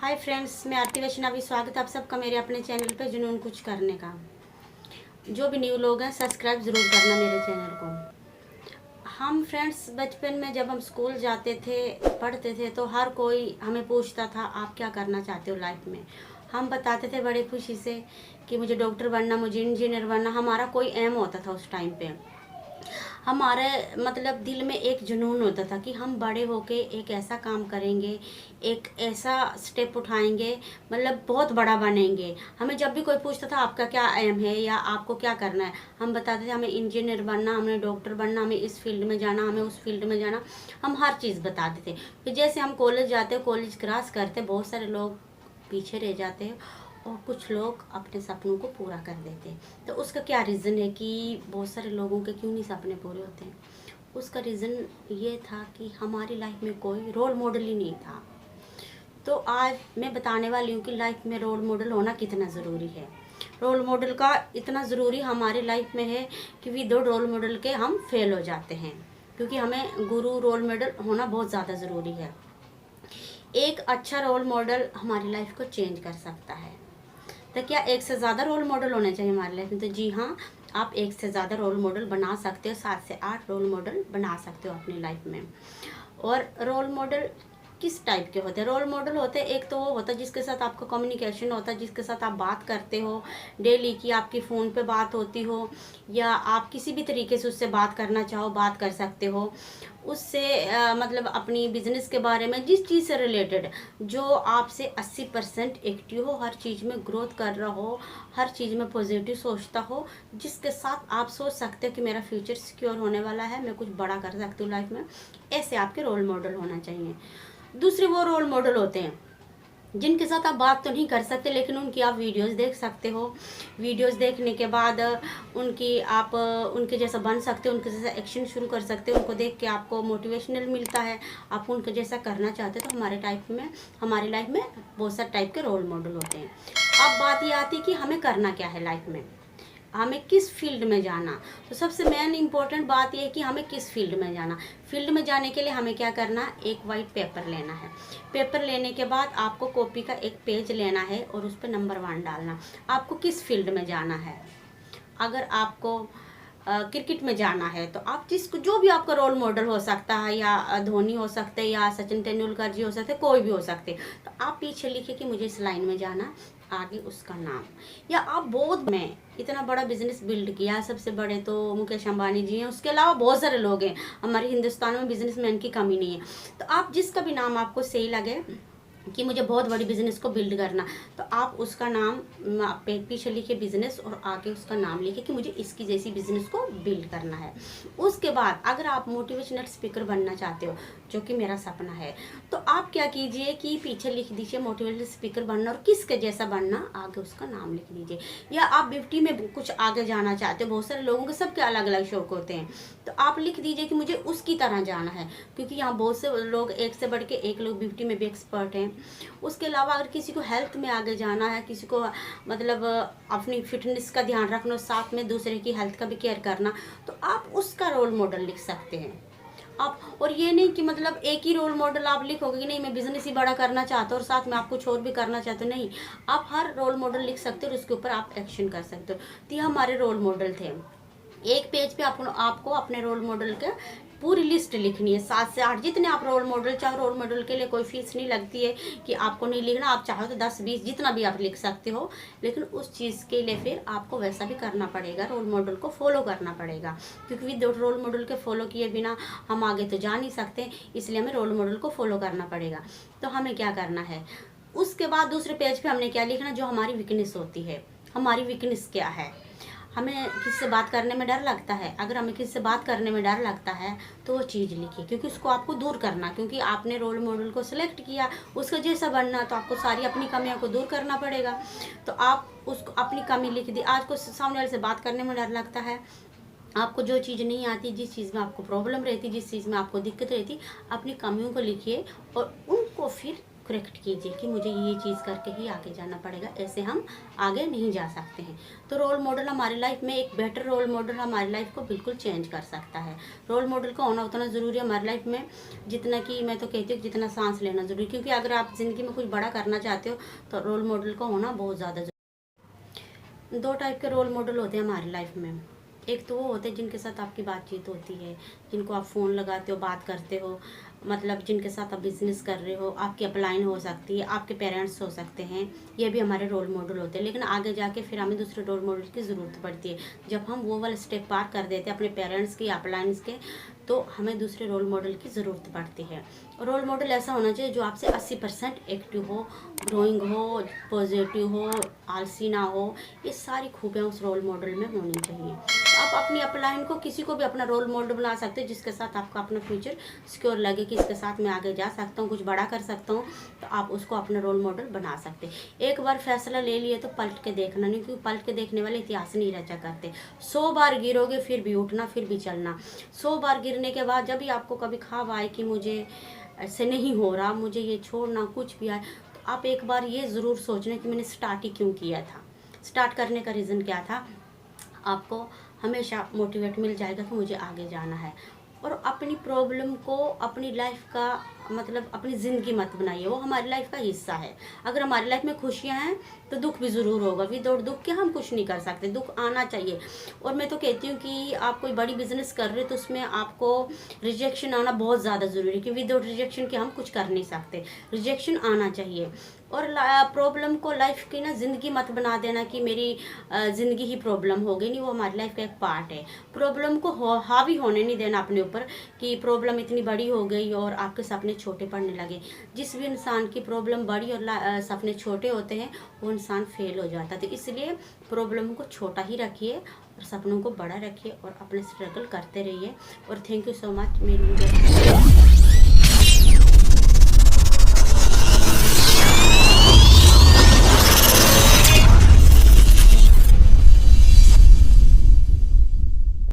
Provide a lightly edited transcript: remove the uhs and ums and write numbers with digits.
Hi friends, मैं आरती वैष्णवी। स्वागत है आप सबका मेरे अपने चैनल पे जुनून कुछ करने का। जो भी न्यू लोग हैं सब्सक्राइब ज़रूर करना मेरे चैनल को। हम फ्रेंड्स बचपन में जब हम स्कूल जाते थे, पढ़ते थे, तो हर कोई हमें पूछता था आप क्या करना चाहते हो लाइफ में। हम बताते थे बड़े खुशी से कि मुझे डॉक्टर बनना, मुझे इंजीनियर बनना। हमारा कोई एम होता था उस टाइम पे। हमारे मतलब दिल में एक जुनून होता था कि हम बड़े होके एक ऐसा काम करेंगे, एक ऐसा स्टेप उठाएंगे, मतलब बहुत बड़ा बनेंगे। हमें जब भी कोई पूछता था आपका क्या एम है या आपको क्या करना है, हम बताते थे हमें इंजीनियर बनना, हमें डॉक्टर बनना, हमें इस फील्ड में जाना, हमें उस फील्ड में जाना। हम हर चीज़ बताते थे। फिर जैसे हम कॉलेज जाते, कॉलेज क्रॉस करते, बहुत सारे लोग पीछे रह जाते हैं और कुछ लोग अपने सपनों को पूरा कर देते हैं। तो उसका क्या रीज़न है कि बहुत सारे लोगों के क्यों नहीं सपने पूरे होते हैं? उसका रीज़न ये था कि हमारी लाइफ में कोई रोल मॉडल ही नहीं था। तो आज मैं बताने वाली हूँ कि लाइफ में रोल मॉडल होना कितना ज़रूरी है। रोल मॉडल का इतना ज़रूरी हमारी लाइफ में है कि विदाउट रोल मॉडल के हम फेल हो जाते हैं, क्योंकि हमें गुरु रोल मॉडल होना बहुत ज़्यादा ज़रूरी है। एक अच्छा रोल मॉडल हमारी लाइफ को चेंज कर सकता है। तो क्या एक से ज़्यादा रोल मॉडल होने चाहिए हमारी लाइफ में? तो जी हाँ, आप एक से ज़्यादा रोल मॉडल बना सकते हो। 7 से 8 रोल मॉडल बना सकते हो अपनी लाइफ में। और रोल मॉडल किस टाइप के होते हैं? रोल मॉडल होते हैं, एक तो वो होता है जिसके साथ आपका कम्युनिकेशन होता है, जिसके साथ आप बात करते हो डेली की, आपकी फ़ोन पे बात होती हो या आप किसी भी तरीके से उससे बात करना चाहो बात कर सकते हो उससे। मतलब अपनी बिजनेस के बारे में, जिस चीज़ से रिलेटेड जो आपसे 80% एक्टिव हो, हर चीज़ में ग्रोथ कर रहा हो, हर चीज़ में पॉजिटिव सोचता हो, जिसके साथ आप सोच सकते हो कि मेरा फ्यूचर सिक्योर होने वाला है, मैं कुछ बड़ा कर सकती हूँ लाइफ में। ऐसे आपके रोल मॉडल होना चाहिए। दूसरे वो रोल मॉडल होते हैं जिनके साथ आप बात तो नहीं कर सकते, लेकिन उनकी आप वीडियोस देख सकते हो। वीडियोस देखने के बाद उनकी आप उनके जैसा बन सकते हो, उनके जैसा एक्शन शुरू कर सकते हो। उनको देख के आपको मोटिवेशनल मिलता है, आप उनके जैसा करना चाहते हो। तो हमारी लाइफ में बहुत सारे टाइप के रोल मॉडल होते हैं। अब बात ये आती है कि हमें करना क्या है लाइफ में, हमें किस फील्ड में जाना। तो सबसे मेन इम्पोर्टेंट बात यह है कि हमें किस फील्ड में जाना। फील्ड में जाने के लिए हमें क्या करना, एक वाइट पेपर लेना है। पेपर लेने के बाद आपको कॉपी का एक पेज लेना है और उस पर नंबर 1 डालना। आपको किस फील्ड में जाना है। अगर आपको क्रिकेट में जाना है तो आप जिसको जो भी आपका रोल मॉडल हो सकता है, या धोनी हो सकते हैं, या सचिन तेंदुलकर जी हो सकते हैं, कोई भी हो सकते हैं, तो आप पीछे लिखिए कि मुझे इस लाइन में जाना, आगे उसका नाम। या आप बहुत में इतना बड़ा बिजनेस बिल्ड किया, सबसे बड़े तो मुकेश अंबानी जी हैं, उसके अलावा बहुत सारे लोग हैं। हमारे हिंदुस्तान में बिजनेसमैन की कमी नहीं है। तो आप जिसका भी नाम आपको सही लगे कि मुझे बहुत बड़ी बिजनेस को बिल्ड करना, तो आप उसका नाम पीछे लिखे बिजनेस और आगे उसका नाम लिखे कि मुझे इसकी जैसी बिजनेस को बिल्ड करना है। उसके बाद अगर आप मोटिवेशनल स्पीकर बनना चाहते हो, जो कि मेरा सपना है, तो आप क्या कीजिए कि पीछे लिख दीजिए मोटिवेशनल स्पीकर बनना और किसके जैसा बनना, आगे उसका नाम लिख दीजिए। या आप 50 में कुछ आगे जाना चाहते हो, बहुत सारे लोगों के सबके अलग अलग शौक होते हैं, तो आप लिख दीजिए कि मुझे उसकी तरह जाना है, क्योंकि यहाँ बहुत से लोग एक से बढ़ के एक लोग 50 में भी एक्सपर्ट हैं। उसके अलावा अगर किसी को हेल्थ में आगे जाना है, किसी को मतलब अपनी फिटनेस का ध्यान रखना, साथ में दूसरे की हेल्थ का भी केयर करना, तो आप उसका रोल मॉडल लिख सकते हैं आप। और ये नहीं कि मतलब एक ही रोल मॉडल आप लिखोगे कि नहीं मैं बिजनेस ही बड़ा करना चाहता हूँ और साथ में आप कुछ और भी करना चाहते हो, नहीं, आप हर रोल मॉडल लिख सकते हो और उसके ऊपर आप एक्शन कर सकते हो। तो ये हमारे रोल मॉडल थे। एक पेज पे आपको अपने रोल मॉडल के पूरी लिस्ट लिखनी है, 7 से 8 जितने आप रोल मॉडल चाहो। रोल मॉडल के लिए कोई फीस नहीं लगती है कि आपको नहीं लिखना, आप चाहो तो 10-20 जितना भी आप लिख सकते हो, लेकिन उस चीज़ के लिए फिर आपको वैसा भी करना पड़ेगा, रोल मॉडल को फॉलो करना पड़ेगा, क्योंकि विद रोल मॉडल के फॉलो किए बिना हम आगे तो जा नहीं सकते, इसलिए हमें रोल मॉडल को फॉलो करना पड़ेगा। तो हमें क्या करना है, उसके बाद दूसरे पेज पे हमने क्या लिखना, जो हमारी वीकनेस होती है। हमारी वीकनेस क्या है, हमें किसी से बात करने में डर लगता है, अगर हमें किसी से बात करने में डर लगता है तो वो चीज़ लिखिए, क्योंकि उसको आपको दूर करना, क्योंकि आपने रोल मॉडल को सिलेक्ट किया, उसका जैसा बनना, तो आपको सारी अपनी कमियों को दूर करना पड़ेगा। तो आप उसको अपनी कमी लिख दी। आज को सामने वाले से बात करने में डर लगता है, आपको जो चीज़ नहीं आती, जिस चीज़ में आपको प्रॉब्लम रहती, जिस चीज़ में आपको दिक्कत रहती, अपनी कमियों को लिखिए और उनको फिर करेक्ट कीजिए कि मुझे ये चीज़ करके ही आगे जाना पड़ेगा, ऐसे हम आगे नहीं जा सकते हैं। तो रोल मॉडल हमारी लाइफ में, एक बेटर रोल मॉडल हमारी लाइफ को बिल्कुल चेंज कर सकता है। रोल मॉडल का होना उतना ज़रूरी है हमारी लाइफ में जितना कि मैं तो कहती हूँ जितना सांस लेना ज़रूरी, क्योंकि अगर आप ज़िंदगी में कुछ बड़ा करना चाहते हो तो रोल मॉडल का होना बहुत ज़्यादा ज़रूरी। 2 टाइप के रोल मॉडल होते हैं हमारी लाइफ में। एक तो वो होते हैं जिनके साथ आपकी बातचीत होती है, जिनको आप फ़ोन लगाते हो, बात करते हो, मतलब जिनके साथ आप बिज़नेस कर रहे हो, आपकी अपलाइन हो सकती है, आपके पेरेंट्स हो सकते हैं, ये भी हमारे रोल मॉडल होते हैं। लेकिन आगे जाके फिर हमें दूसरे रोल मॉडल की ज़रूरत पड़ती है। जब हम वो वाला स्टेप पार कर देते हैं अपने पेरेंट्स की, अपलाइंस के, तो हमें दूसरे रोल मॉडल की ज़रूरत पड़ती है। रोल मॉडल ऐसा होना चाहिए जो आपसे 80% एक्टिव हो, ग्रोइंग हो, पॉजिटिव हो, आलसी ना हो। ये सारी खूबियाँ उस रोल मॉडल में होनी चाहिए। आप अपनी अपलाइन को, किसी को भी अपना रोल मॉडल बना सकते हो जिसके साथ आपका अपना फ्यूचर सिक्योर लगे कि इसके साथ मैं आगे जा सकता हूँ, कुछ बड़ा कर सकता हूँ, तो आप उसको अपना रोल मॉडल बना सकते हैं। एक बार फैसला ले लिए तो पलट के देखना नहीं, क्योंकि पलट के देखने वाले इतिहास नहीं रचा करते। 100 बार गिरोगे फिर भी उठना, फिर भी चलना। 100 बार गिरने के बाद जब भी आपको कभी ख्वाब आए कि मुझे ऐसे नहीं हो रहा, मुझे ये छोड़ना, कुछ भी आए, तो आप एक बार ये ज़रूर सोचना कि मैंने स्टार्ट ही क्यों किया था, स्टार्ट करने का रीज़न क्या था। आपको हमेशा मोटिवेट मिल जाएगा कि मुझे आगे जाना है। और अपनी प्रॉब्लम को अपनी लाइफ का, मतलब अपनी ज़िंदगी मत बनाइए, वो हमारी लाइफ का हिस्सा है। अगर हमारी लाइफ में खुशियाँ हैं तो दुख भी ज़रूर होगा। विदाउट दुख के हम कुछ नहीं कर सकते, दुख आना चाहिए। और मैं तो कहती हूँ कि आप कोई बड़ी बिजनेस कर रहे हो तो उसमें आपको रिजेक्शन आना बहुत ज़्यादा ज़रूरी है, कि विदाउट रिजेक्शन के हम कुछ कर नहीं सकते। रिजेक्शन आना चाहिए। और प्रॉब्लम को लाइफ की ना ज़िंदगी मत बना देना कि मेरी ज़िंदगी ही प्रॉब्लम हो गई। नहीं, वो हमारी लाइफ का एक पार्ट है। प्रॉब्लम को हावी होने नहीं देना अपने ऊपर कि प्रॉब्लम इतनी बड़ी हो गई और आपके सपने छोटे पड़ने लगे। जिस भी इंसान की प्रॉब्लम बड़ी और सपने छोटे होते हैं वो इंसान फेल हो जाता है। तो इसलिए प्रॉब्लम को छोटा ही रखिए और सपनों को बड़ा रखिए और अपने स्ट्रगल करते रहिए। और थैंक यू सो मच मेरी